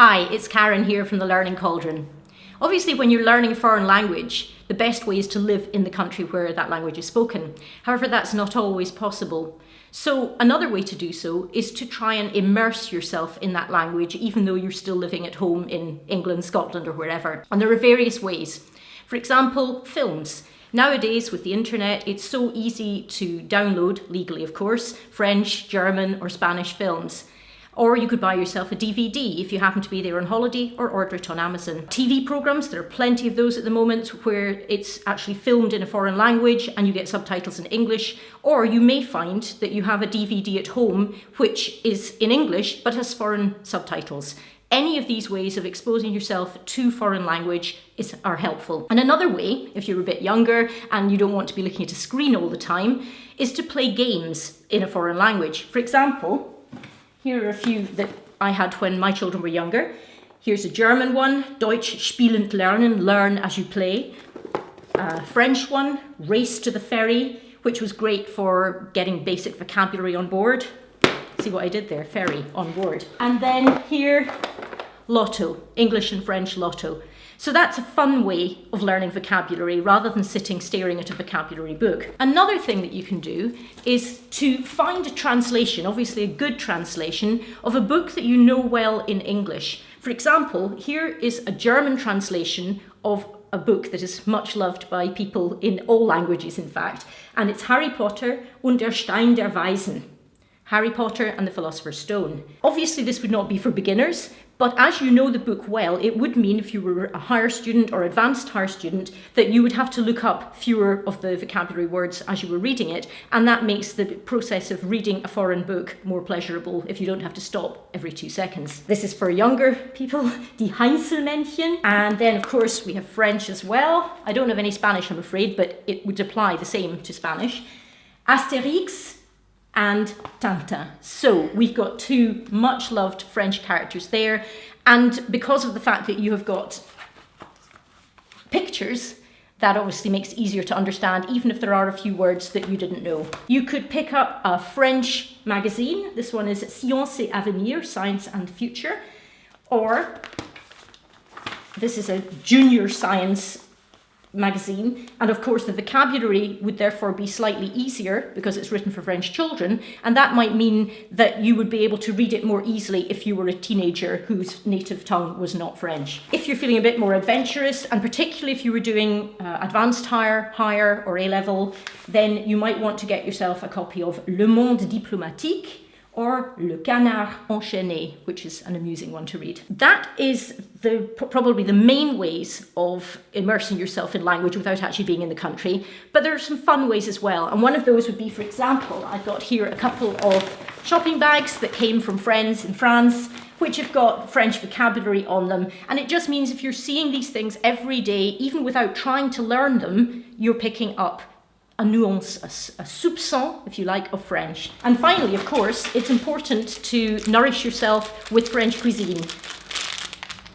Hi, it's Karen here from the Learning Cauldron. Obviously, when you're learning a foreign language, the best way is to live in the country where that language is spoken. However, that's not always possible. So another way to do so is to try and immerse yourself in that language, even though you're still living at home in England, Scotland, or wherever. And there are various ways. For example, films. Nowadays, with the internet, it's so easy to download, legally of course, French, German, or Spanish films. Or you could buy yourself a DVD if you happen to be there on holiday, or order it on Amazon. TV programs, there are plenty of those at the moment where it's actually filmed in a foreign language and you get subtitles in English. Or you may find that you have a DVD at home which is in English but has foreign subtitles. Any of these ways of exposing yourself to foreign language are helpful. And another way, if you're a bit younger and you don't want to be looking at a screen all the time, is to play games in a foreign language. For example, here are a few that I had when my children were younger. Here's a German one, Deutsch spielend lernen, learn as you play. A French one, Race to the Ferry, which was great for getting basic vocabulary on board. See what I did there, ferry, on board. And then here, Lotto, English and French Lotto. So that's a fun way of learning vocabulary rather than sitting staring at a vocabulary book. Another thing that you can do is to find a translation, obviously a good translation, of a book that you know well in English. For example, here is a German translation of a book that is much loved by people in all languages, in fact, and it's Harry Potter und der Stein der Weisen. Harry Potter and the Philosopher's Stone. Obviously, this would not be for beginners, but as you know the book well, it would mean if you were a higher student or advanced higher student that you would have to look up fewer of the vocabulary words as you were reading it, and that makes the process of reading a foreign book more pleasurable if you don't have to stop every 2 seconds. This is for younger people, Die Heinzelmännchen, and then of course we have French as well. I don't have any Spanish, I'm afraid, but it would apply the same to Spanish. Asterix and Tintin. So we've got two much loved French characters there, and because of the fact that you have got pictures, that obviously makes it easier to understand even if there are a few words that you didn't know. You could pick up a French magazine. This one is Science et Avenir, Science and Future, or this is a junior science magazine, and of course the vocabulary would therefore be slightly easier because it's written for French children, and that might mean that you would be able to read it more easily if you were a teenager whose native tongue was not French. If you're feeling a bit more adventurous, and particularly if you were doing advanced higher or A-level, then you might want to get yourself a copy of Le Monde Diplomatique or Le Canard Enchaîné, which is an amusing one to read. That is probably the main ways of immersing yourself in language without actually being in the country, but there are some fun ways as well, and one of those would be, for example, I've got here a couple of shopping bags that came from friends in France, which have got French vocabulary on them, and it just means if you're seeing these things every day, even without trying to learn them, you're picking up a nuance, a soupçon, if you like, of French. And finally, of course, it's important to nourish yourself with French cuisine.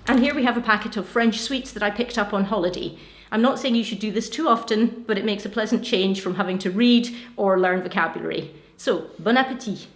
And here we have a packet of French sweets that I picked up on holiday. I'm not saying you should do this too often, but it makes a pleasant change from having to read or learn vocabulary. So, bon appétit!